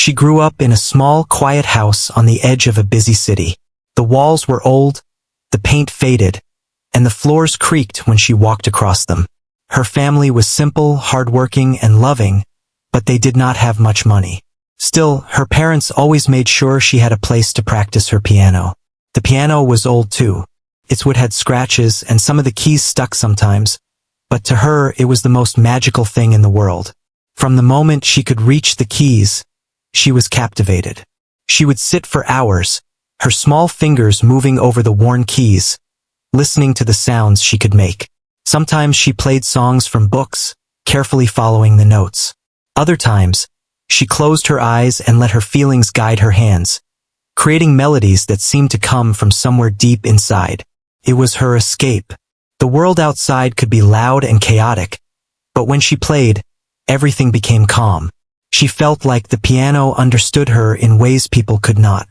She grew up in a small, quiet house on the edge of a busy city. The walls were old, the paint faded, and the floors creaked when she walked across them. Her family was simple, hardworking, and loving, but they did not have much money. Still, her parents always made sure she had a place to practice her piano. The piano was old too. Its wood had scratches and some of the keys stuck sometimes, but to her it was the most magical thing in the world. From the moment she could reach the keys, she was captivated. She would sit for hours, her small fingers moving over the worn keys, listening to the sounds she could make. Sometimes she played songs from books, carefully following the notes. Other times, she closed her eyes and let her feelings guide her hands, creating melodies that seemed to come from somewhere deep inside. It was her escape. The world outside could be loud and chaotic, but when she played, everything became calm. She felt like the piano understood her in ways people could not.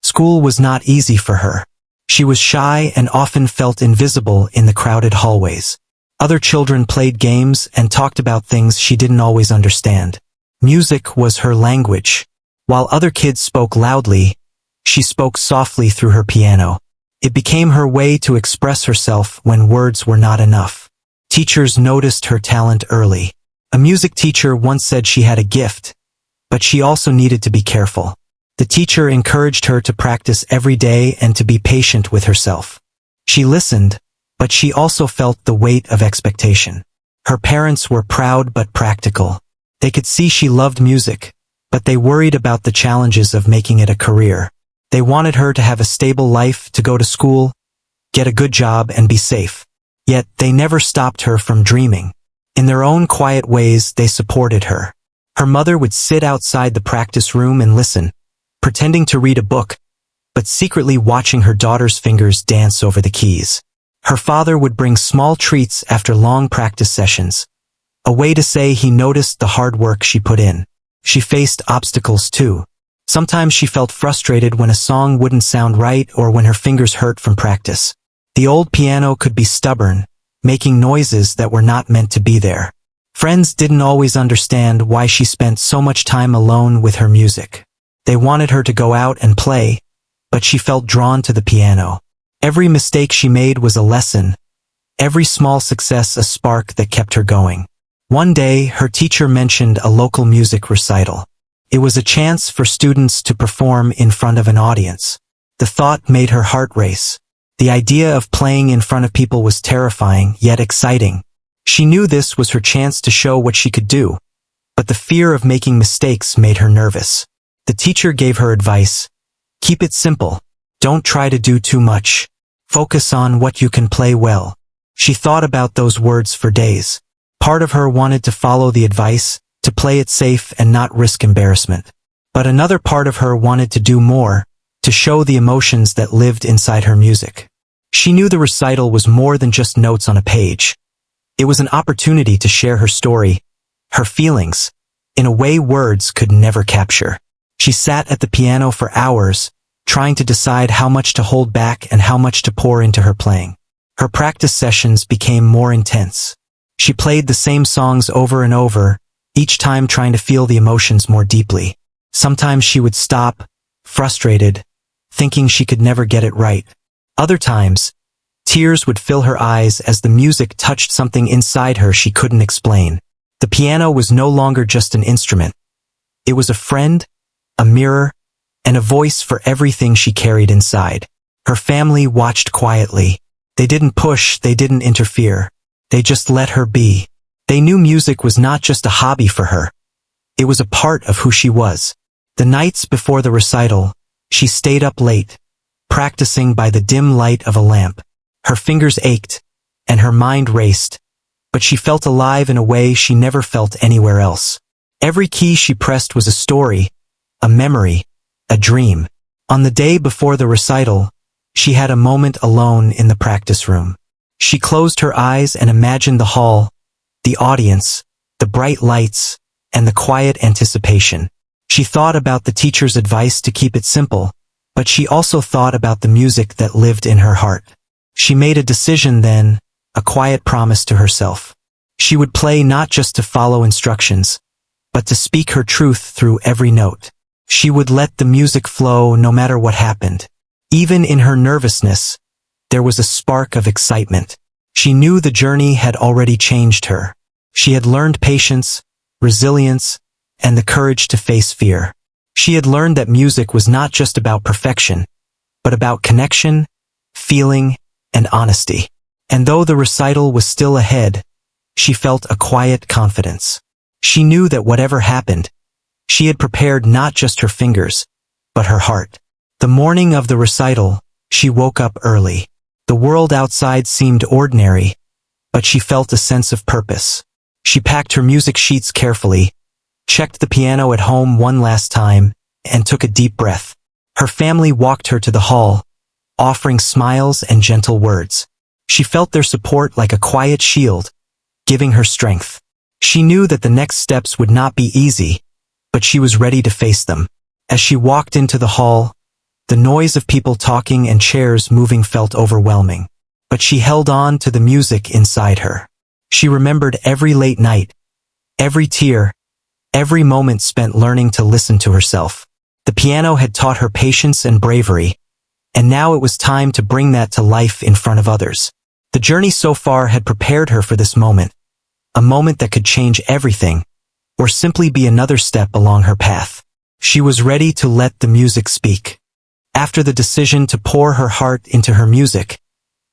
School was not easy for her. She was shy and often felt invisible in the crowded hallways. Other children played games and talked about things she didn't always understand. Music was her language. While other kids spoke loudly, she spoke softly through her piano. It became her way to express herself when words were not enough. Teachers noticed her talent early. A music teacher once said she had a gift, but she also needed to be careful. The teacher encouraged her to practice every day and to be patient with herself. She listened, but she also felt the weight of expectation. Her parents were proud but practical. They could see she loved music, but they worried about the challenges of making it a career. They wanted her to have a stable life, to go to school, get a good job, and be safe. Yet they never stopped her from dreaming. In their own quiet ways, they supported her. Her mother would sit outside the practice room and listen, pretending to read a book, but secretly watching her daughter's fingers dance over the keys. Her father would bring small treats after long practice sessions, a way to say he noticed the hard work she put in. She faced obstacles too. Sometimes she felt frustrated when a song wouldn't sound right or when her fingers hurt from practice. The old piano could be stubborn, making noises that were not meant to be there. Friends didn't always understand why she spent so much time alone with her music. They wanted her to go out and play, but she felt drawn to the piano. Every mistake she made was a lesson, every small success a spark that kept her going. One day, her teacher mentioned a local music recital. It was a chance for students to perform in front of an audience. The thought made her heart race. The idea of playing in front of people was terrifying, yet exciting. She knew this was her chance to show what she could do, but the fear of making mistakes made her nervous. The teacher gave her advice. Keep it simple. Don't try to do too much. Focus on what you can play well. She thought about those words for days. Part of her wanted to follow the advice, to play it safe and not risk embarrassment. But another part of her wanted to do more, to show the emotions that lived inside her music. She knew the recital was more than just notes on a page. It was an opportunity to share her story, her feelings, in a way words could never capture. She sat at the piano for hours, trying to decide how much to hold back and how much to pour into her playing. Her practice sessions became more intense. She played the same songs over and over, each time trying to feel the emotions more deeply. Sometimes she would stop, frustrated, thinking she could never get it right. Other times, tears would fill her eyes as the music touched something inside her she couldn't explain. The piano was no longer just an instrument. It was a friend, a mirror, and a voice for everything she carried inside. Her family watched quietly. They didn't push, they didn't interfere. They just let her be. They knew music was not just a hobby for her. It was a part of who she was. The nights before the recital, she stayed up late, practicing by the dim light of a lamp. Her fingers ached, and her mind raced, but she felt alive in a way she never felt anywhere else. Every key she pressed was a story, a memory, a dream. On the day before the recital, she had a moment alone in the practice room. She closed her eyes and imagined the hall, the audience, the bright lights, and the quiet anticipation. She thought about the teacher's advice to keep it simple, but she also thought about the music that lived in her heart. She made a decision then, a quiet promise to herself. She would play not just to follow instructions, but to speak her truth through every note. She would let the music flow no matter what happened. Even in her nervousness, there was a spark of excitement. She knew the journey had already changed her. She had learned patience, resilience, and the courage to face fear. She had learned that music was not just about perfection, but about connection, feeling, and honesty. And though the recital was still ahead, she felt a quiet confidence. She knew that whatever happened, she had prepared not just her fingers, but her heart. The morning of the recital, she woke up early. The world outside seemed ordinary, but she felt a sense of purpose. She packed her music sheets carefully, checked the piano at home one last time, and took a deep breath. Her family walked her to the hall, offering smiles and gentle words. She felt their support like a quiet shield, giving her strength. She knew that the next steps would not be easy, but she was ready to face them. As she walked into the hall, the noise of people talking and chairs moving felt overwhelming. But she held on to the music inside her. She remembered every late night, every tear, every moment spent learning to listen to herself. The piano had taught her patience and bravery, and now it was time to bring that to life in front of others. The journey so far had prepared her for this moment, a moment that could change everything, or simply be another step along her path. She was ready to let the music speak. After the decision to pour her heart into her music,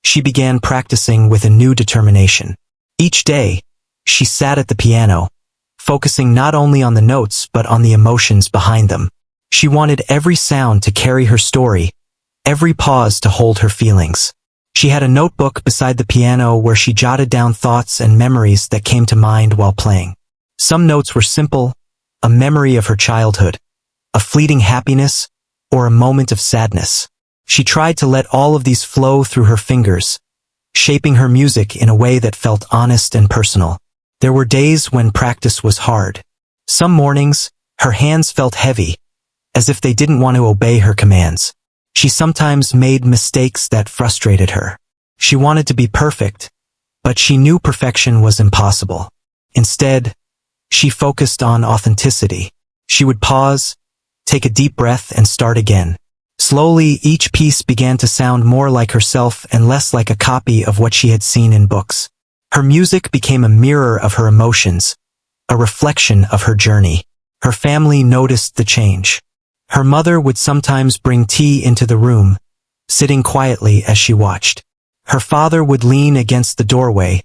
she began practicing with a new determination. Each day, she sat at the piano, focusing not only on the notes but on the emotions behind them. She wanted every sound to carry her story, every pause to hold her feelings. She had a notebook beside the piano where she jotted down thoughts and memories that came to mind while playing. Some notes were simple, a memory of her childhood, a fleeting happiness, or a moment of sadness. She tried to let all of these flow through her fingers, shaping her music in a way that felt honest and personal. There were days when practice was hard. Some mornings, her hands felt heavy, as if they didn't want to obey her commands. She sometimes made mistakes that frustrated her. She wanted to be perfect, but she knew perfection was impossible. Instead, she focused on authenticity. She would pause, take a deep breath, and start again. Slowly, each piece began to sound more like herself and less like a copy of what she had seen in books. Her music became a mirror of her emotions, a reflection of her journey. Her family noticed the change. Her mother would sometimes bring tea into the room, sitting quietly as she watched. Her father would lean against the doorway,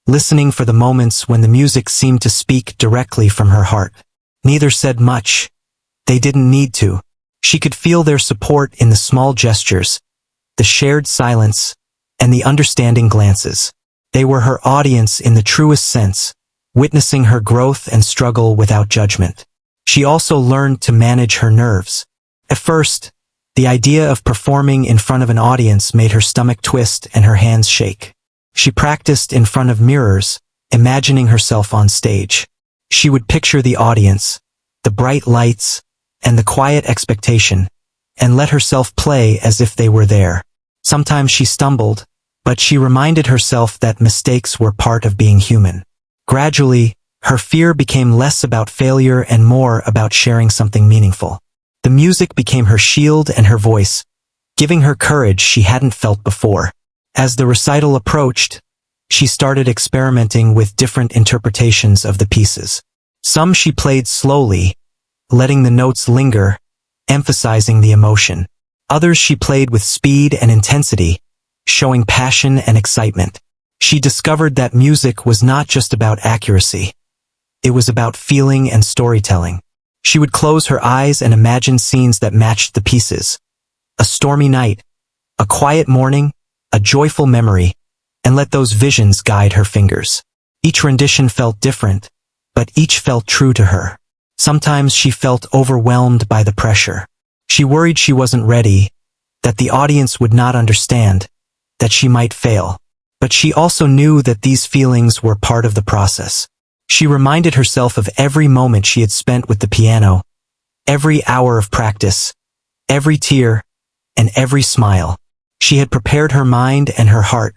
listening for the moments when the music seemed to speak directly from her heart. Neither said much. They didn't need to. She could feel their support in the small gestures, the shared silence, and the understanding glances. They were her audience in the truest sense, witnessing her growth and struggle without judgment. She also learned to manage her nerves. At first, the idea of performing in front of an audience made her stomach twist and her hands shake. She practiced in front of mirrors, imagining herself on stage. She would picture the audience, the bright lights, and the quiet expectation, and let herself play as if they were there. Sometimes she stumbled, but she reminded herself that mistakes were part of being human. Gradually, her fear became less about failure and more about sharing something meaningful. The music became her shield and her voice, giving her courage she hadn't felt before. As the recital approached, she started experimenting with different interpretations of the pieces. Some she played slowly, letting the notes linger, emphasizing the emotion. Others she played with speed and intensity, showing passion and excitement. She discovered that music was not just about accuracy. It was about feeling and storytelling. She would close her eyes and imagine scenes that matched the pieces. A stormy night, a quiet morning, a joyful memory, and let those visions guide her fingers. Each rendition felt different, but each felt true to her. Sometimes she felt overwhelmed by the pressure. She worried she wasn't ready, that the audience would not understand, that she might fail. But she also knew that these feelings were part of the process. She reminded herself of every moment she had spent with the piano, every hour of practice, every tear, and every smile. She had prepared her mind and her heart,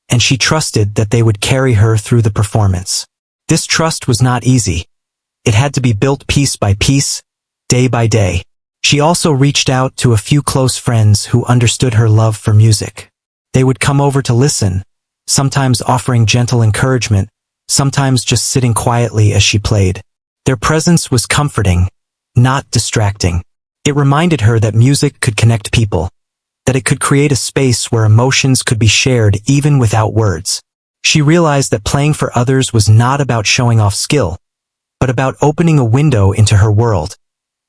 and she trusted that they would carry her through the performance. This trust was not easy. It had to be built piece by piece, day by day. She also reached out to a few close friends who understood her love for music. They would come over to listen, sometimes offering gentle encouragement, sometimes just sitting quietly as she played. Their presence was comforting, not distracting. It reminded her that music could connect people, that it could create a space where emotions could be shared even without words. She realized that playing for others was not about showing off skill, but about opening a window into her world,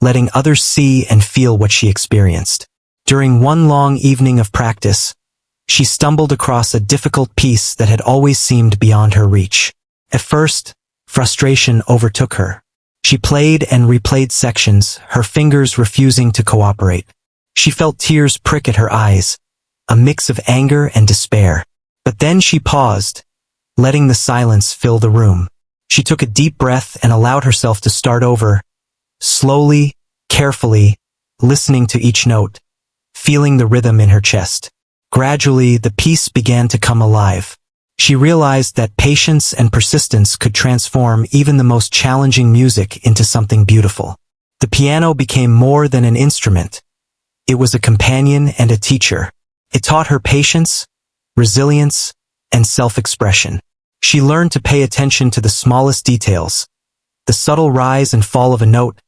letting others see and feel what she experienced. During one long evening of practice, she stumbled across a difficult piece that had always seemed beyond her reach. At first, frustration overtook her. She played and replayed sections, her fingers refusing to cooperate. She felt tears prick at her eyes, a mix of anger and despair. But then she paused, letting the silence fill the room. She took a deep breath and allowed herself to start over, slowly, carefully, listening to each note, feeling the rhythm in her chest. Gradually, the piece began to come alive. She realized that patience and persistence could transform even the most challenging music into something beautiful. The piano became more than an instrument. It was a companion and a teacher. It taught her patience, resilience, and self-expression. She learned to pay attention to the smallest details, the subtle rise and fall of a note,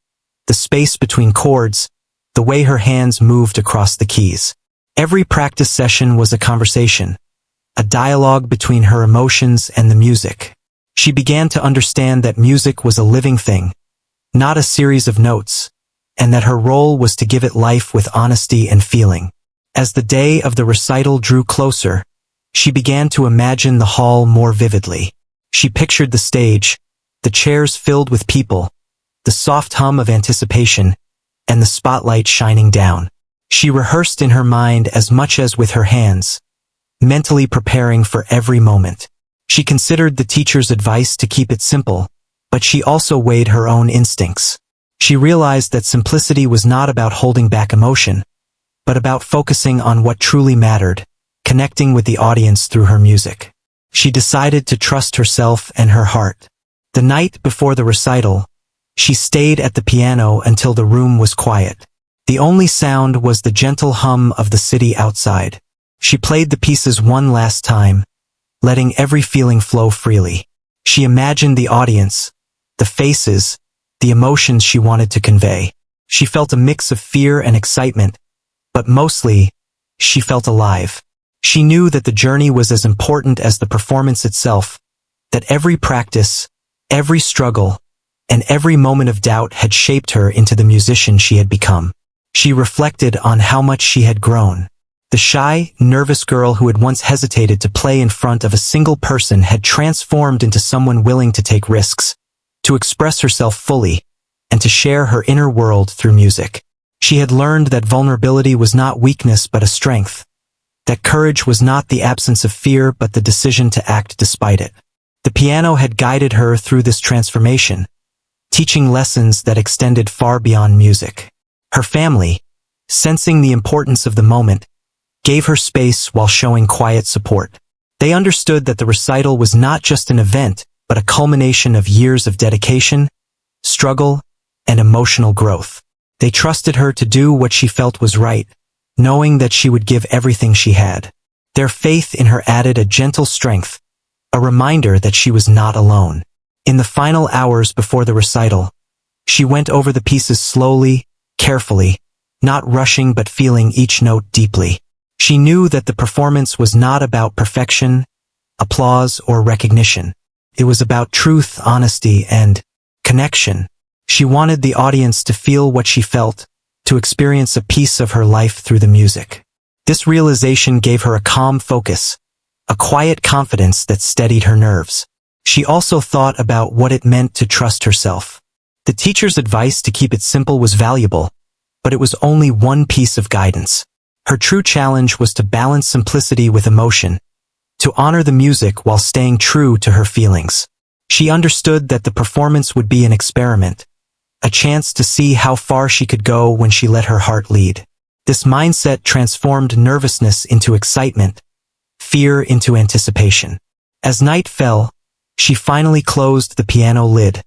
the space between chords, the way her hands moved across the keys. Every practice session was a conversation, a dialogue between her emotions and the music. She began to understand that music was a living thing, not a series of notes, and that her role was to give it life with honesty and feeling. As the day of the recital drew closer, she began to imagine the hall more vividly. She pictured the stage, the chairs filled with people, the soft hum of anticipation, and the spotlight shining down. She rehearsed in her mind as much as with her hands, mentally preparing for every moment. She considered the teacher's advice to keep it simple, but she also weighed her own instincts. She realized that simplicity was not about holding back emotion, but about focusing on what truly mattered, connecting with the audience through her music. She decided to trust herself and her heart. The night before the recital, she stayed at the piano until the room was quiet. The only sound was the gentle hum of the city outside. She played the pieces one last time, letting every feeling flow freely. She imagined the audience, the faces, the emotions she wanted to convey. She felt a mix of fear and excitement, but mostly, she felt alive. She knew that the journey was as important as the performance itself, that every practice, every struggle, and every moment of doubt had shaped her into the musician she had become. She reflected on how much she had grown. The shy, nervous girl who had once hesitated to play in front of a single person had transformed into someone willing to take risks, to express herself fully, and to share her inner world through music. She had learned that vulnerability was not weakness but a strength, that courage was not the absence of fear but the decision to act despite it. The piano had guided her through this transformation, teaching lessons that extended far beyond music. Her family, sensing the importance of the moment, gave her space while showing quiet support. They understood that the recital was not just an event, but a culmination of years of dedication, struggle, and emotional growth. They trusted her to do what she felt was right, knowing that she would give everything she had. Their faith in her added a gentle strength, a reminder that she was not alone. In the final hours before the recital, she went over the pieces slowly, carefully, not rushing but feeling each note deeply. She knew that the performance was not about perfection, applause, or recognition. It was about truth, honesty, and connection. She wanted the audience to feel what she felt, to experience a piece of her life through the music. This realization gave her a calm focus, a quiet confidence that steadied her nerves. She also thought about what it meant to trust herself. The teacher's advice to keep it simple was valuable, but it was only one piece of guidance. Her true challenge was to balance simplicity with emotion, to honor the music while staying true to her feelings. She understood that the performance would be an experiment, a chance to see how far she could go when she let her heart lead. This mindset transformed nervousness into excitement, fear into anticipation. As night fell, she finally closed the piano lid,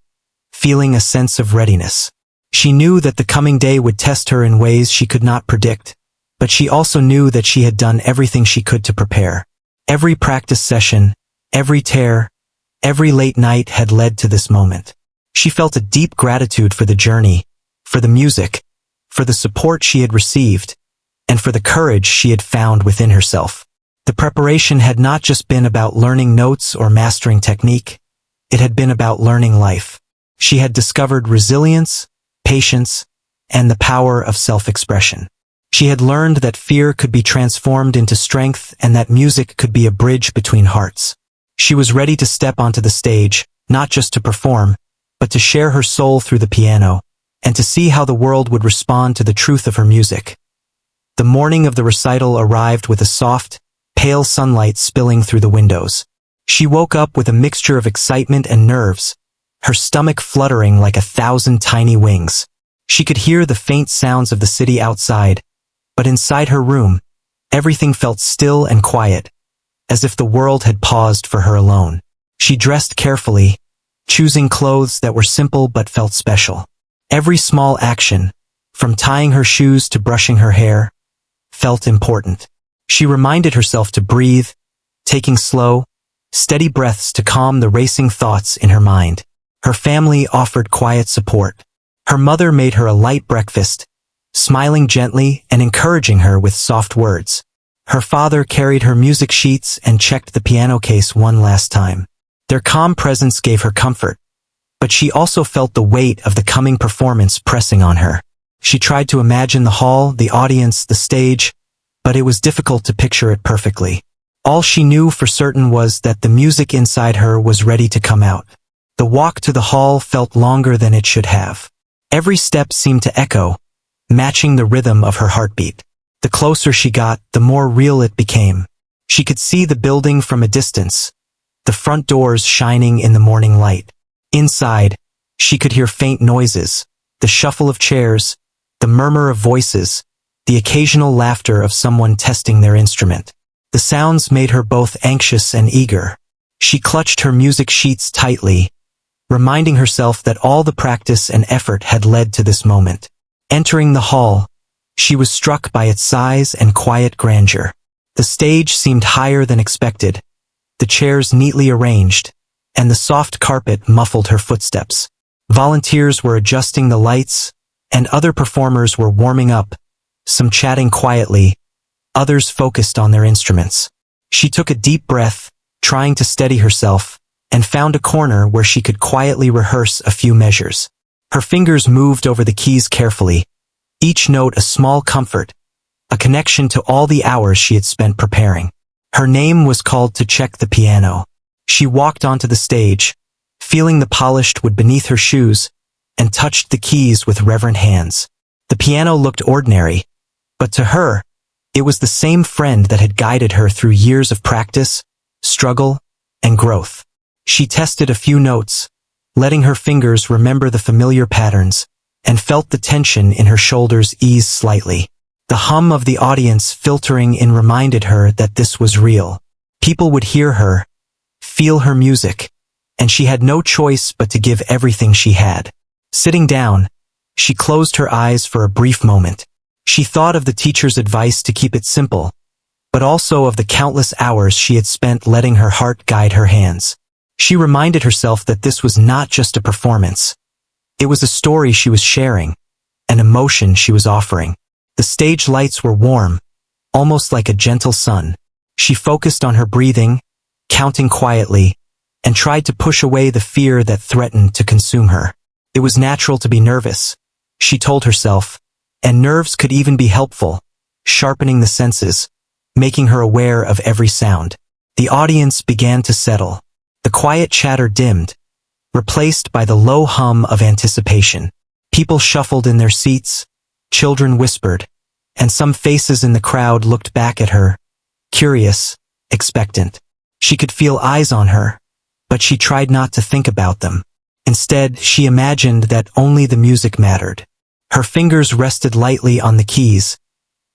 feeling a sense of readiness. She knew that the coming day would test her in ways she could not predict, but she also knew that she had done everything she could to prepare. Every practice session, every tear, every late night had led to this moment. She felt a deep gratitude for the journey, for the music, for the support she had received, and for the courage she had found within herself. The preparation had not just been about learning notes or mastering technique, it had been about learning life. She had discovered resilience, patience, and the power of self-expression. She had learned that fear could be transformed into strength and that music could be a bridge between hearts. She was ready to step onto the stage, not just to perform, but to share her soul through the piano, and to see how the world would respond to the truth of her music. The morning of the recital arrived with a soft, pale sunlight spilling through the windows. She woke up with a mixture of excitement and nerves, her stomach fluttering like 1,000 tiny wings. She could hear the faint sounds of the city outside, but inside her room, everything felt still and quiet, as if the world had paused for her alone. She dressed carefully, choosing clothes that were simple but felt special. Every small action, from tying her shoes to brushing her hair, felt important. She reminded herself to breathe, taking slow, steady breaths to calm the racing thoughts in her mind. Her family offered quiet support. Her mother made her a light breakfast, smiling gently and encouraging her with soft words. Her father carried her music sheets and checked the piano case one last time. Their calm presence gave her comfort, but she also felt the weight of the coming performance pressing on her. She tried to imagine the hall, the audience, the stage, but it was difficult to picture it perfectly. All she knew for certain was that the music inside her was ready to come out. The walk to the hall felt longer than it should have. Every step seemed to echo, matching the rhythm of her heartbeat. The closer she got, the more real it became. She could see the building from a distance, the front doors shining in the morning light. Inside, she could hear faint noises, the shuffle of chairs, the murmur of voices, the occasional laughter of someone testing their instrument. The sounds made her both anxious and eager. She clutched her music sheets tightly, reminding herself that all the practice and effort had led to this moment. Entering the hall, she was struck by its size and quiet grandeur. The stage seemed higher than expected, the chairs neatly arranged, and the soft carpet muffled her footsteps. Volunteers were adjusting the lights, and other performers were warming up, some chatting quietly, others focused on their instruments. She took a deep breath, trying to steady herself, and found a corner where she could quietly rehearse a few measures. Her fingers moved over the keys carefully, each note a small comfort, a connection to all the hours she had spent preparing. Her name was called to check the piano. She walked onto the stage, feeling the polished wood beneath her shoes, and touched the keys with reverent hands. The piano looked ordinary, but to her, it was the same friend that had guided her through years of practice, struggle, and growth. She tested a few notes, letting her fingers remember the familiar patterns, and felt the tension in her shoulders ease slightly. The hum of the audience filtering in reminded her that this was real. People would hear her, feel her music, and she had no choice but to give everything she had. Sitting down, she closed her eyes for a brief moment. She thought of the teacher's advice to keep it simple, but also of the countless hours she had spent letting her heart guide her hands. She reminded herself that this was not just a performance. It was a story she was sharing, an emotion she was offering. The stage lights were warm, almost like a gentle sun. She focused on her breathing, counting quietly, and tried to push away the fear that threatened to consume her. It was natural to be nervous, she told herself, and nerves could even be helpful, sharpening the senses, making her aware of every sound. The audience began to settle. The quiet chatter dimmed, replaced by the low hum of anticipation. People shuffled in their seats, children whispered, and some faces in the crowd looked back at her, curious, expectant. She could feel eyes on her, but she tried not to think about them. Instead, she imagined that only the music mattered. Her fingers rested lightly on the keys,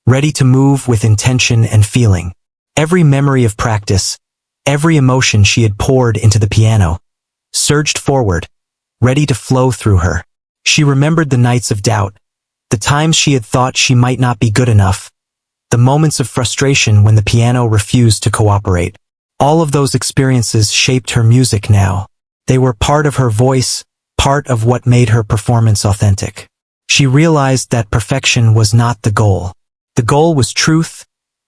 ready to move with intention and feeling. Every memory of practice, every emotion she had poured into the piano, surged forward, ready to flow through her. She remembered the nights of doubt, the times she had thought she might not be good enough, the moments of frustration when the piano refused to cooperate. All of those experiences shaped her music now. They were part of her voice, part of what made her performance authentic. She realized that perfection was not the goal. The goal was truth,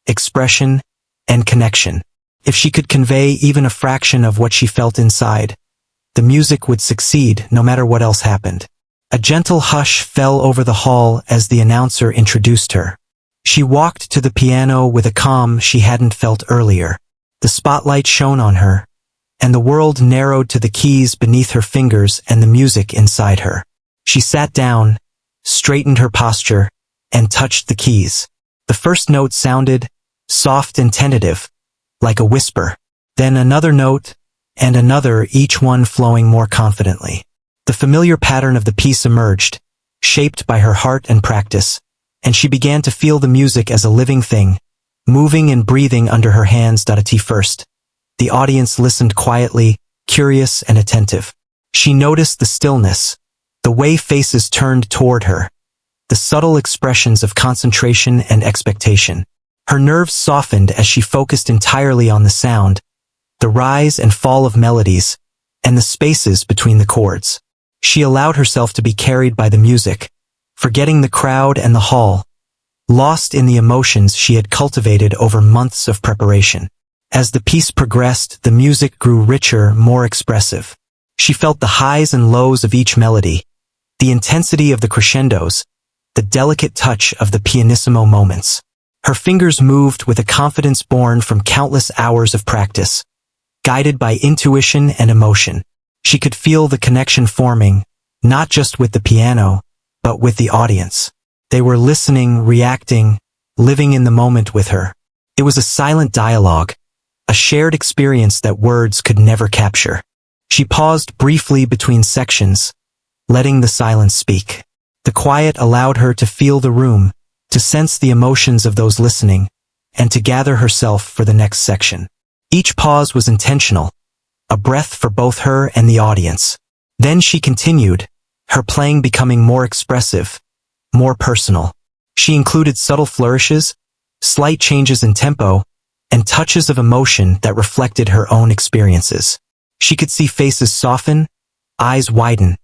expression, and connection. If she could convey even a fraction of what she felt inside, the music would succeed no matter what else happened. A gentle hush fell over the hall as the announcer introduced her. She walked to the piano with a calm she hadn't felt earlier. The spotlight shone on her, and the world narrowed to the keys beneath her fingers and the music inside her. She sat down, straightened her posture, and touched the keys. The first note sounded soft and tentative, like a whisper. Then another note, and another, each one flowing more confidently. The familiar pattern of the piece emerged, shaped by her heart and practice, and she began to feel the music as a living thing, moving and breathing under her hands. At first, the audience listened quietly, curious and attentive. She noticed the stillness, the way faces turned toward her, the subtle expressions of concentration and expectation. Her nerves softened as she focused entirely on the sound, the rise and fall of melodies, and the spaces between the chords. She allowed herself to be carried by the music, forgetting the crowd and the hall, lost in the emotions she had cultivated over months of preparation. As the piece progressed, the music grew richer, more expressive. She felt the highs and lows of each melody, the intensity of the crescendos, the delicate touch of the pianissimo moments. Her fingers moved with a confidence born from countless hours of practice, guided by intuition and emotion. She could feel the connection forming, not just with the piano, but with the audience. They were listening, reacting, living in the moment with her. It was a silent dialogue, a shared experience that words could never capture. She paused briefly between sections, letting the silence speak. The quiet allowed her to feel the room, to sense the emotions of those listening, and to gather herself for the next section. Each pause was intentional, a breath for both her and the audience. Then she continued, her playing becoming more expressive, more personal. She included subtle flourishes, slight changes in tempo, and touches of emotion that reflected her own experiences. She could see faces soften, eyes widen,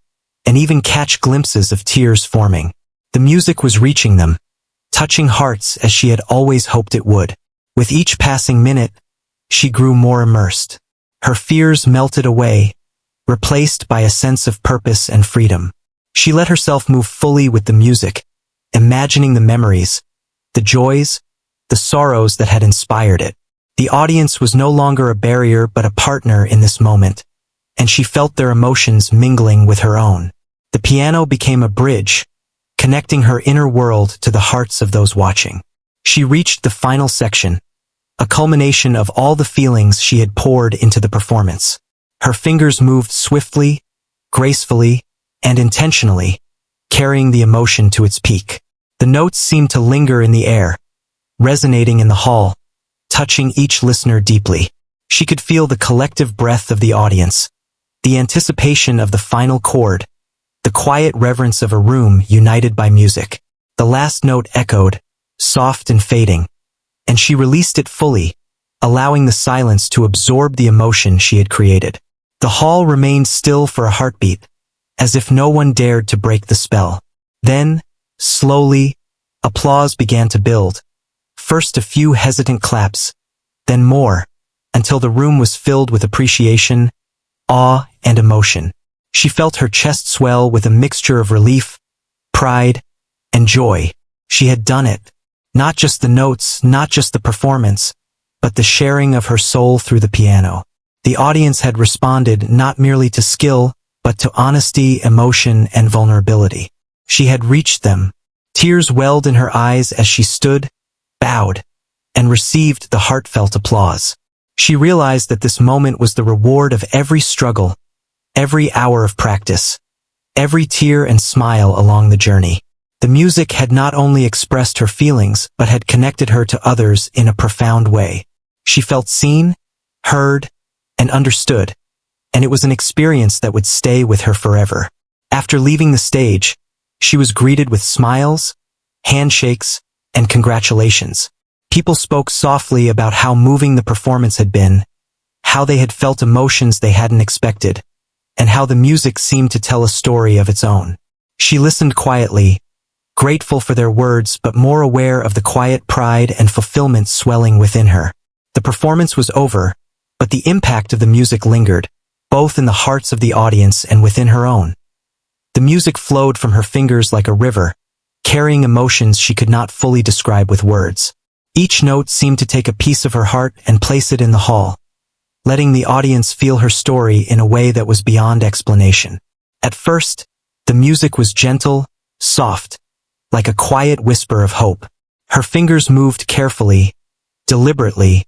and even catch glimpses of tears forming. The music was reaching them, touching hearts as she had always hoped it would. With each passing minute, she grew more immersed. Her fears melted away, replaced by a sense of purpose and freedom. She let herself move fully with the music, imagining the memories, the joys, the sorrows that had inspired it. The audience was no longer a barrier but a partner in this moment, and she felt their emotions mingling with her own. The piano became a bridge, connecting her inner world to the hearts of those watching. She reached the final section, a culmination of all the feelings she had poured into the performance. Her fingers moved swiftly, gracefully, and intentionally, carrying the emotion to its peak. The notes seemed to linger in the air, resonating in the hall, touching each listener deeply. She could feel the collective breath of the audience, the anticipation of the final chord, the quiet reverence of a room united by music. The last note echoed, soft and fading, and she released it fully, allowing the silence to absorb the emotion she had created. The hall remained still for a heartbeat, as if no one dared to break the spell. Then, slowly, applause began to build. First a few hesitant claps, then more, until the room was filled with appreciation, awe, and emotion. She felt her chest swell with a mixture of relief, pride, and joy. She had done it. Not just the notes, not just the performance, but the sharing of her soul through the piano. The audience had responded not merely to skill, but to honesty, emotion, and vulnerability. She had reached them. Tears welled in her eyes as she stood, bowed, and received the heartfelt applause. She realized that this moment was the reward of every struggle, every hour of practice, every tear and smile along the journey. The music had not only expressed her feelings, but had connected her to others in a profound way. She felt seen, heard, and understood, and it was an experience that would stay with her forever. After leaving the stage, she was greeted with smiles, handshakes, and congratulations. People spoke softly about how moving the performance had been, how they had felt emotions they hadn't expected, and how the music seemed to tell a story of its own. She listened quietly, grateful for their words but more aware of the quiet pride and fulfillment swelling within her. The performance was over, but the impact of the music lingered, both in the hearts of the audience and within her own. The music flowed from her fingers like a river, carrying emotions she could not fully describe with words. Each note seemed to take a piece of her heart and place it in the hall, letting the audience feel her story in a way that was beyond explanation. At first, the music was gentle, soft, like a quiet whisper of hope. Her fingers moved carefully, deliberately,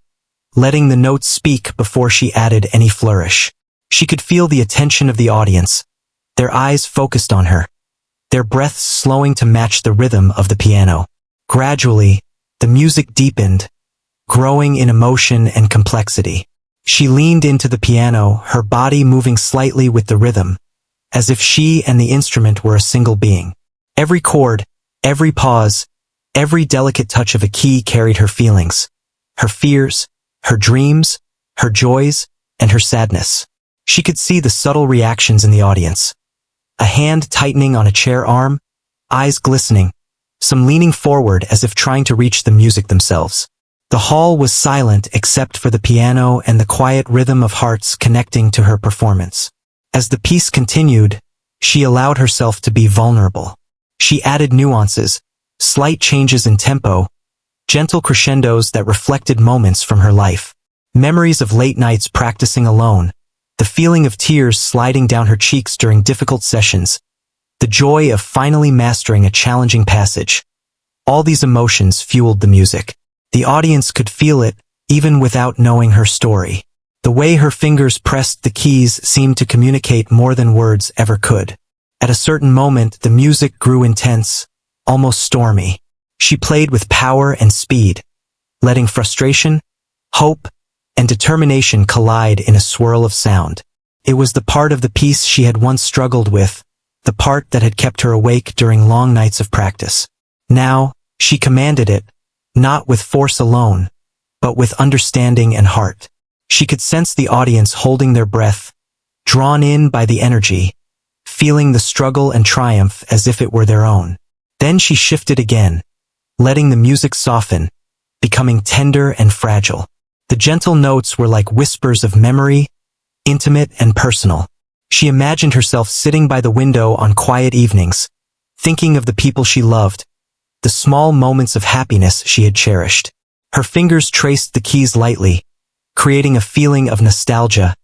letting the notes speak before she added any flourish. She could feel the attention of the audience, their eyes focused on her, their breaths slowing to match the rhythm of the piano. Gradually, the music deepened, growing in emotion and complexity. She leaned into the piano, her body moving slightly with the rhythm, as if she and the instrument were a single being. Every chord, every pause, every delicate touch of a key carried her feelings, her fears, her dreams, her joys, and her sadness. She could see the subtle reactions in the audience. A hand tightening on a chair arm, eyes glistening, some leaning forward as if trying to reach the music themselves. The hall was silent except for the piano and the quiet rhythm of hearts connecting to her performance. As the piece continued, she allowed herself to be vulnerable. She added nuances, slight changes in tempo, gentle crescendos that reflected moments from her life. Memories of late nights practicing alone, the feeling of tears sliding down her cheeks during difficult sessions, the joy of finally mastering a challenging passage. All these emotions fueled the music. The audience could feel it, even without knowing her story. The way her fingers pressed the keys seemed to communicate more than words ever could. At a certain moment, the music grew intense, almost stormy. She played with power and speed, letting frustration, hope, and determination collide in a swirl of sound. It was the part of the piece she had once struggled with, the part that had kept her awake during long nights of practice. Now, she commanded it, not with force alone, but with understanding and heart. She could sense the audience holding their breath, drawn in by the energy, feeling the struggle and triumph as if it were their own. Then she shifted again, letting the music soften, becoming tender and fragile. The gentle notes were like whispers of memory, intimate and personal. She imagined herself sitting by the window on quiet evenings, thinking of the people she loved, the small moments of happiness she had cherished. Her fingers traced the keys lightly, creating a feeling of nostalgia,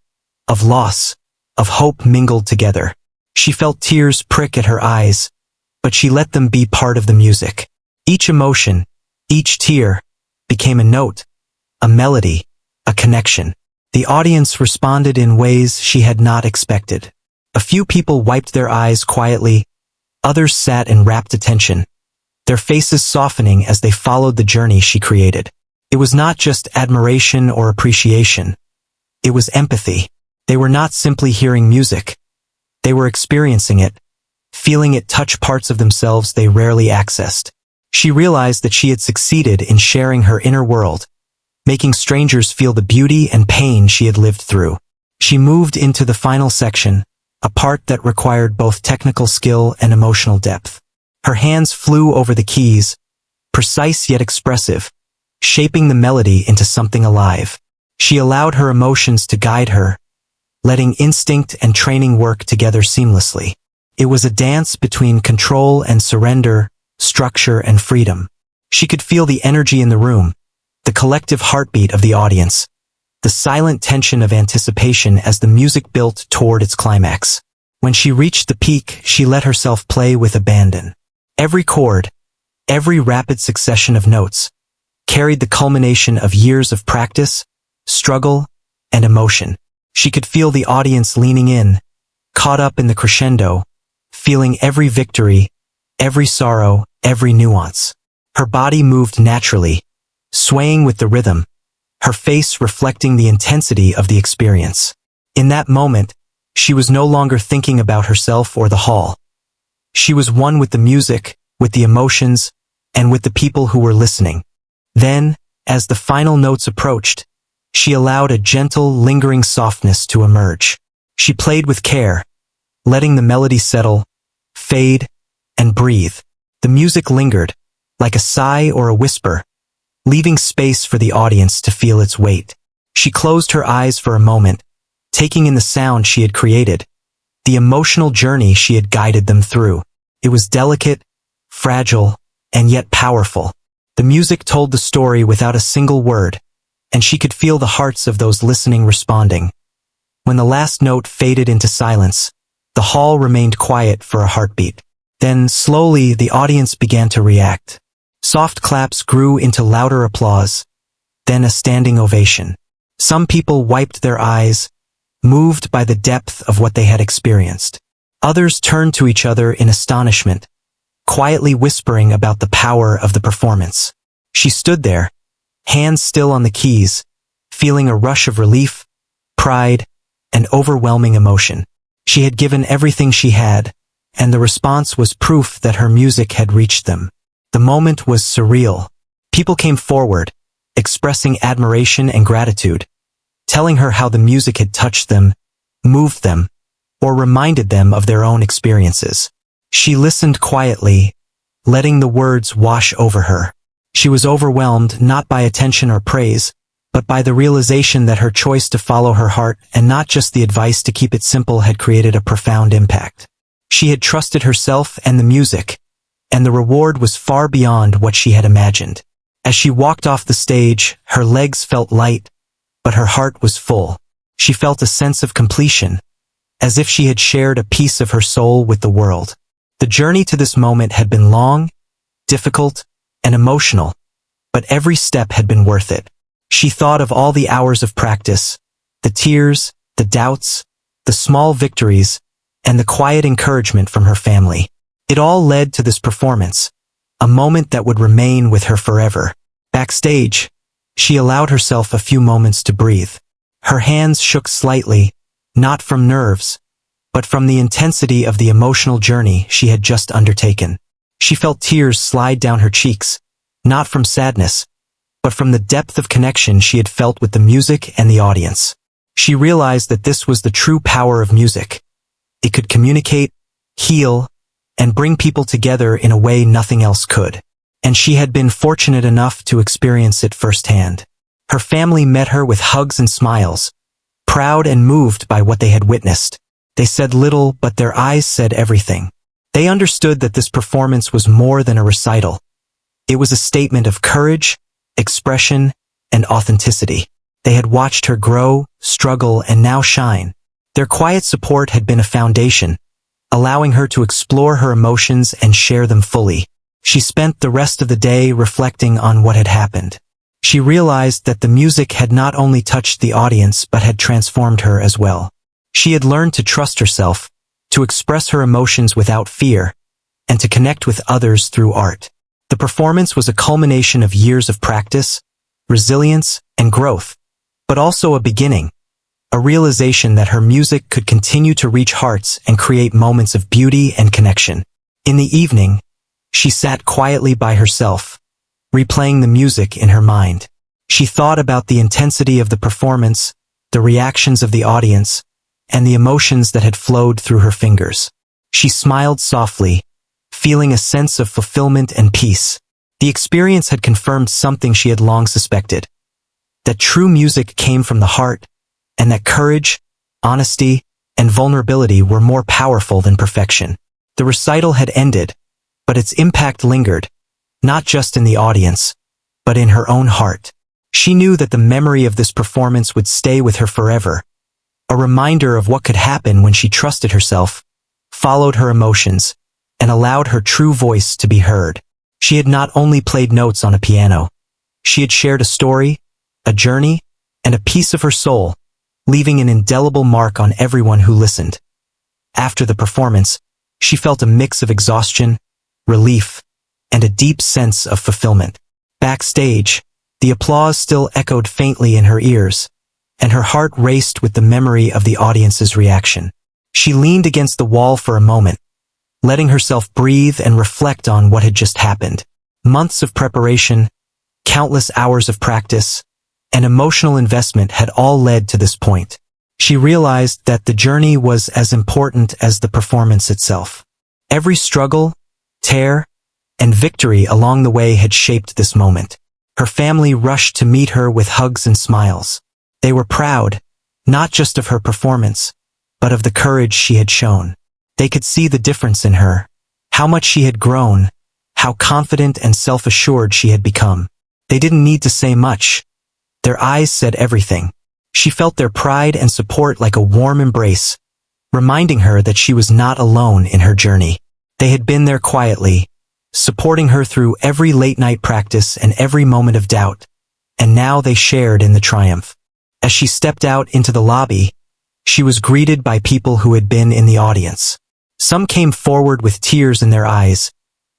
of loss, of hope mingled together. She felt tears prick at her eyes, but she let them be part of the music. Each emotion, each tear, became a note, a melody, a connection. The audience responded in ways she had not expected. A few people wiped their eyes quietly, others sat in rapt attention, their faces softening as they followed the journey she created. It was not just admiration or appreciation. It was empathy. They were not simply hearing music. They were experiencing it, feeling it touch parts of themselves they rarely accessed. She realized that she had succeeded in sharing her inner world, making strangers feel the beauty and pain she had lived through. She moved into the final section, a part that required both technical skill and emotional depth. Her hands flew over the keys, precise yet expressive, shaping the melody into something alive. She allowed her emotions to guide her, letting instinct and training work together seamlessly. It was a dance between control and surrender, structure and freedom. She could feel the energy in the room, the collective heartbeat of the audience, the silent tension of anticipation as the music built toward its climax. When she reached the peak, she let herself play with abandon. Every chord, every rapid succession of notes, carried the culmination of years of practice, struggle, and emotion. She could feel the audience leaning in, caught up in the crescendo, feeling every victory, every sorrow, every nuance. Her body moved naturally, swaying with the rhythm, her face reflecting the intensity of the experience. In that moment, She was no longer thinking about herself or the hall. She was one with the music, with the emotions, and with the people who were listening. Then, as the final notes approached, she allowed a gentle, lingering softness to emerge. She played with care, letting the melody settle, fade, and breathe. The music lingered, like a sigh or a whisper, leaving space for the audience to feel its weight. She closed her eyes for a moment, taking in the sound she had created, the emotional journey she had guided them through. It was delicate, fragile, and yet powerful. The music told the story without a single word, and she could feel the hearts of those listening responding. When the last note faded into silence, the hall remained quiet for a heartbeat. Then, slowly, the audience began to react. Soft claps grew into louder applause, then a standing ovation. Some people wiped their eyes, moved by the depth of what they had experienced. Others turned to each other in astonishment, quietly whispering about the power of the performance. She stood there, hands still on the keys, feeling a rush of relief, pride, and overwhelming emotion. She had given everything she had, and the response was proof that her music had reached them. The moment was surreal. People came forward, expressing admiration and gratitude, telling her how the music had touched them, moved them, or reminded them of their own experiences. She listened quietly, letting the words wash over her. She was overwhelmed not by attention or praise, but by the realization that her choice to follow her heart and not just the advice to keep it simple had created a profound impact. She had trusted herself and the music, and the reward was far beyond what she had imagined. As she walked off the stage, her legs felt light, but her heart was full. She felt a sense of completion, as if she had shared a piece of her soul with the world. The journey to this moment had been long, difficult, and emotional, but every step had been worth it. She thought of all the hours of practice, the tears, the doubts, the small victories, and the quiet encouragement from her family. It all led to this performance, a moment that would remain with her forever. Backstage, she allowed herself a few moments to breathe. Her hands shook slightly, not from nerves, but from the intensity of the emotional journey she had just undertaken. She felt tears slide down her cheeks, not from sadness, but from the depth of connection she had felt with the music and the audience. She realized that this was the true power of music. It could communicate, heal, and bring people together in a way nothing else could. And she had been fortunate enough to experience it firsthand. Her family met her with hugs and smiles, proud and moved by what they had witnessed. They said little, but their eyes said everything. They understood that this performance was more than a recital. It was a statement of courage, expression, and authenticity. They had watched her grow, struggle, and now shine. Their quiet support had been a foundation, allowing her to explore her emotions and share them fully. She spent the rest of the day reflecting on what had happened. She realized that the music had not only touched the audience but had transformed her as well. She had learned to trust herself, to express her emotions without fear, and to connect with others through art. The performance was a culmination of years of practice, resilience, and growth, but also a beginning, a realization that her music could continue to reach hearts and create moments of beauty and connection. In the evening, she sat quietly by herself, replaying the music in her mind. She thought about the intensity of the performance, the reactions of the audience, and the emotions that had flowed through her fingers. She smiled softly, feeling a sense of fulfillment and peace. The experience had confirmed something she had long suspected, that true music came from the heart, and that courage, honesty, and vulnerability were more powerful than perfection. The recital had ended, but its impact lingered, not just in the audience, but in her own heart. She knew that the memory of this performance would stay with her forever, a reminder of what could happen when she trusted herself, followed her emotions, and allowed her true voice to be heard. She had not only played notes on a piano, she had shared a story, a journey, and a piece of her soul, leaving an indelible mark on everyone who listened. After the performance, she felt a mix of exhaustion, relief, and a deep sense of fulfillment. Backstage, the applause still echoed faintly in her ears, and her heart raced with the memory of the audience's reaction. She leaned against the wall for a moment, letting herself breathe and reflect on what had just happened. Months of preparation, countless hours of practice, and emotional investment had all led to this point. She realized that the journey was as important as the performance itself. Every struggle, tear, and victory along the way had shaped this moment. Her family rushed to meet her with hugs and smiles. They were proud, not just of her performance, but of the courage she had shown. They could see the difference in her, how much she had grown, how confident and self-assured she had become. They didn't need to say much. Their eyes said everything. She felt their pride and support like a warm embrace, reminding her that she was not alone in her journey. They had been there quietly, supporting her through every late-night practice and every moment of doubt, and now they shared in the triumph. As she stepped out into the lobby, she was greeted by people who had been in the audience. Some came forward with tears in their eyes,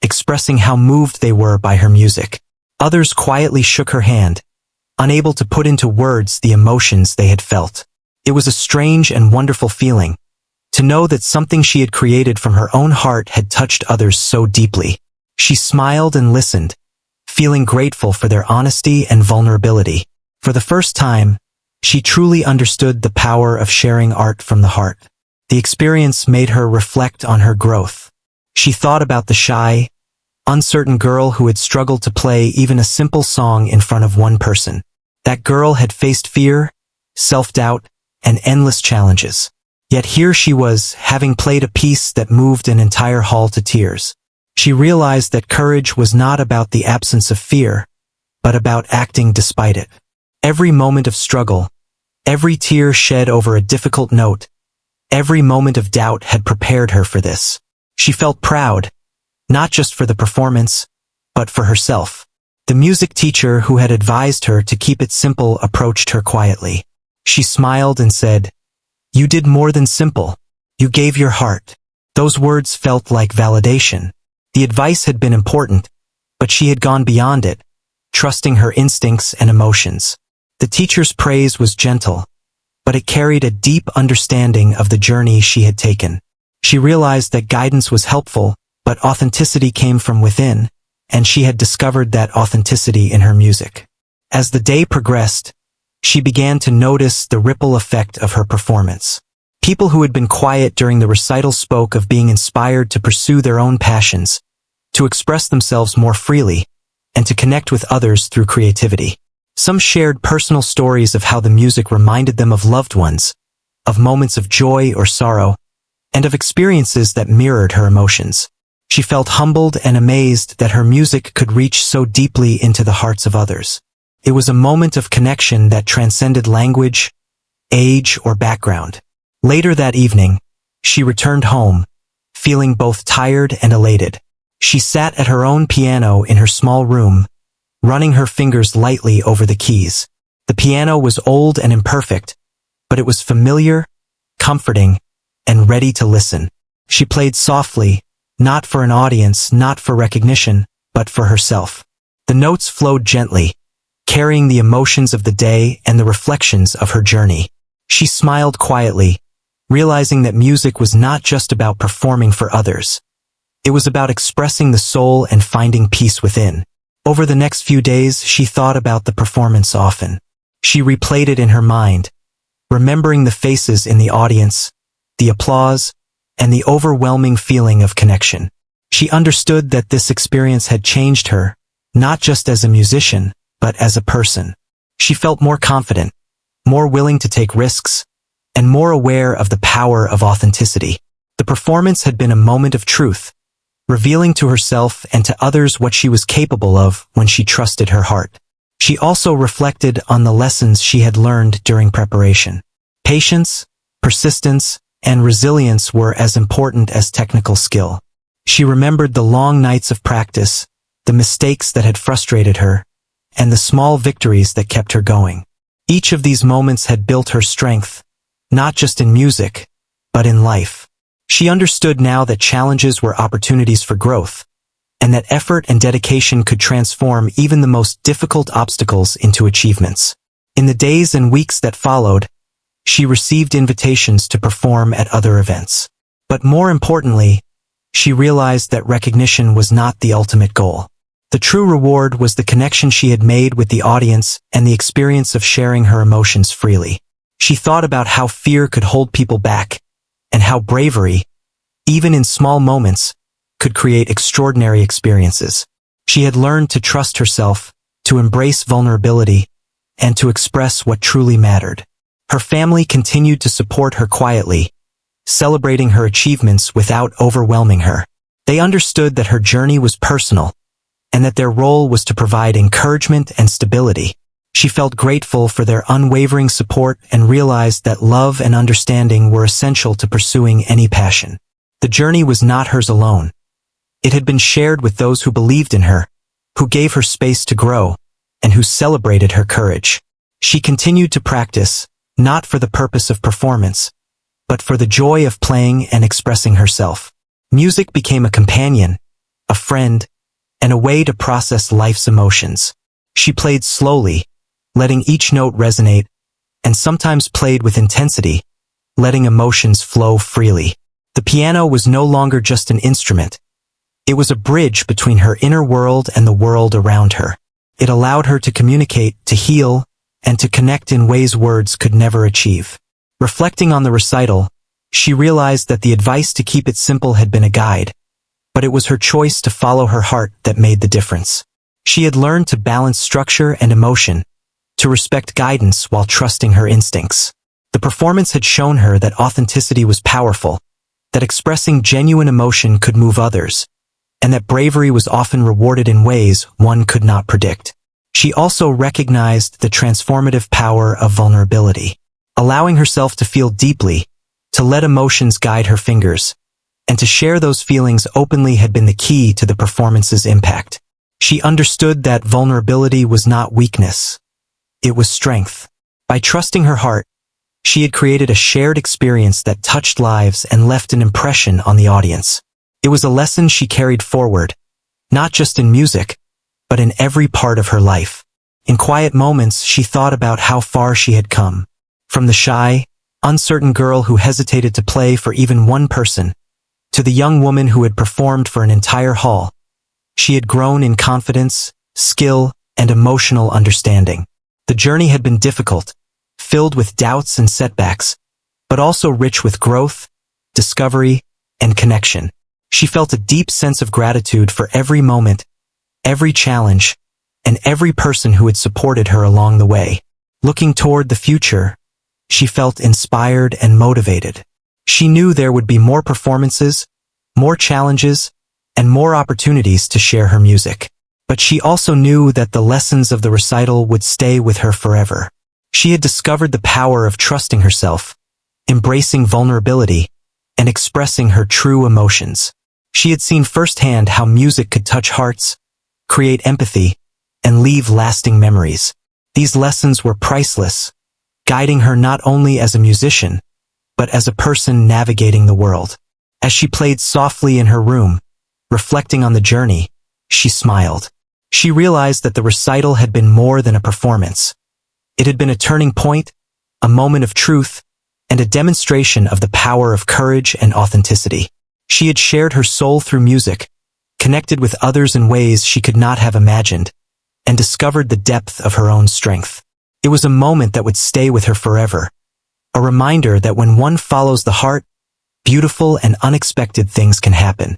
expressing how moved they were by her music. Others quietly shook her hand, unable to put into words the emotions they had felt. It was a strange and wonderful feeling, to know that something she had created from her own heart had touched others so deeply. She smiled and listened, feeling grateful for their honesty and vulnerability. For the first time, she truly understood the power of sharing art from the heart. The experience made her reflect on her growth. She thought about the shy, uncertain girl who had struggled to play even a simple song in front of one person. That girl had faced fear, self-doubt, and endless challenges. Yet here she was, having played a piece that moved an entire hall to tears. She realized that courage was not about the absence of fear, but about acting despite it. Every moment of struggle, every tear shed over a difficult note, every moment of doubt had prepared her for this. She felt proud, not just for the performance, but for herself. The music teacher who had advised her to keep it simple approached her quietly. She smiled and said, "You did more than simple. You gave your heart." Those words felt like validation. The advice had been important, but she had gone beyond it, trusting her instincts and emotions. The teacher's praise was gentle, but it carried a deep understanding of the journey she had taken. She realized that guidance was helpful, but authenticity came from within, and she had discovered that authenticity in her music. As the day progressed, she began to notice the ripple effect of her performance. People who had been quiet during the recital spoke of being inspired to pursue their own passions, to express themselves more freely, and to connect with others through creativity. Some shared personal stories of how the music reminded them of loved ones, of moments of joy or sorrow, and of experiences that mirrored her emotions. She felt humbled and amazed that her music could reach so deeply into the hearts of others. It was a moment of connection that transcended language, age, or background. Later that evening, she returned home, feeling both tired and elated. She sat at her own piano in her small room, running her fingers lightly over the keys. The piano was old and imperfect, but it was familiar, comforting, and ready to listen. She played softly, not for an audience, not for recognition, but for herself. The notes flowed gently, carrying the emotions of the day and the reflections of her journey. She smiled quietly, realizing that music was not just about performing for others. It was about expressing the soul and finding peace within. Over the next few days, she thought about the performance often. She replayed it in her mind, remembering the faces in the audience, the applause, and the overwhelming feeling of connection. She understood that this experience had changed her, not just as a musician, but as a person. She felt more confident, more willing to take risks, and more aware of the power of authenticity. The performance had been a moment of truth, revealing to herself and to others what she was capable of when she trusted her heart. She also reflected on the lessons she had learned during preparation. Patience, persistence, and resilience were as important as technical skill. She remembered the long nights of practice, the mistakes that had frustrated her, and the small victories that kept her going. Each of these moments had built her strength, not just in music, but in life. She understood now that challenges were opportunities for growth, and that effort and dedication could transform even the most difficult obstacles into achievements. In the days and weeks that followed, She received invitations to perform at other events. But more importantly, she realized that recognition was not the ultimate goal. The true reward was the connection she had made with the audience and the experience of sharing her emotions freely. She thought about how fear could hold people back, and how bravery, even in small moments, could create extraordinary experiences. She had learned to trust herself, to embrace vulnerability, and to express what truly mattered. Her family continued to support her quietly, celebrating her achievements without overwhelming her. They understood that her journey was personal, and that their role was to provide encouragement and stability. She felt grateful for their unwavering support and realized that love and understanding were essential to pursuing any passion. The journey was not hers alone. It had been shared with those who believed in her, who gave her space to grow, and who celebrated her courage. She continued to practice, not for the purpose of performance, but for the joy of playing and expressing herself. Music became a companion, a friend, and a way to process life's emotions. She played slowly, letting each note resonate, and sometimes played with intensity, letting emotions flow freely. The piano was no longer just an instrument. It was a bridge between her inner world and the world around her. It allowed her to communicate, to heal, and to connect in ways words could never achieve. Reflecting on the recital, she realized that the advice to keep it simple had been a guide, but it was her choice to follow her heart that made the difference. She had learned to balance structure and emotion, to respect guidance while trusting her instincts. The performance had shown her that authenticity was powerful, that expressing genuine emotion could move others, and that bravery was often rewarded in ways one could not predict. She also recognized the transformative power of vulnerability, allowing herself to feel deeply, to let emotions guide her fingers, and to share those feelings openly had been the key to the performance's impact. She understood that vulnerability was not weakness. It was strength. By trusting her heart, she had created a shared experience that touched lives and left an impression on the audience. It was a lesson she carried forward, not just in music, but in every part of her life. In quiet moments, she thought about how far she had come. From the shy, uncertain girl who hesitated to play for even one person, to the young woman who had performed for an entire hall. She had grown in confidence, skill, and emotional understanding. The journey had been difficult, filled with doubts and setbacks, but also rich with growth, discovery, and connection. She felt a deep sense of gratitude for every moment, every challenge, and every person who had supported her along the way. Looking toward the future, she felt inspired and motivated. She knew there would be more performances, more challenges, and more opportunities to share her music. But she also knew that the lessons of the recital would stay with her forever. She had discovered the power of trusting herself, embracing vulnerability, and expressing her true emotions. She had seen firsthand how music could touch hearts, create empathy, and leave lasting memories. These lessons were priceless, guiding her not only as a musician, but as a person navigating the world. As she played softly in her room, reflecting on the journey, she smiled. She realized that the recital had been more than a performance. It had been a turning point, a moment of truth, and a demonstration of the power of courage and authenticity. She had shared her soul through music, connected with others in ways she could not have imagined, and discovered the depth of her own strength. It was a moment that would stay with her forever, a reminder that when one follows the heart, beautiful and unexpected things can happen.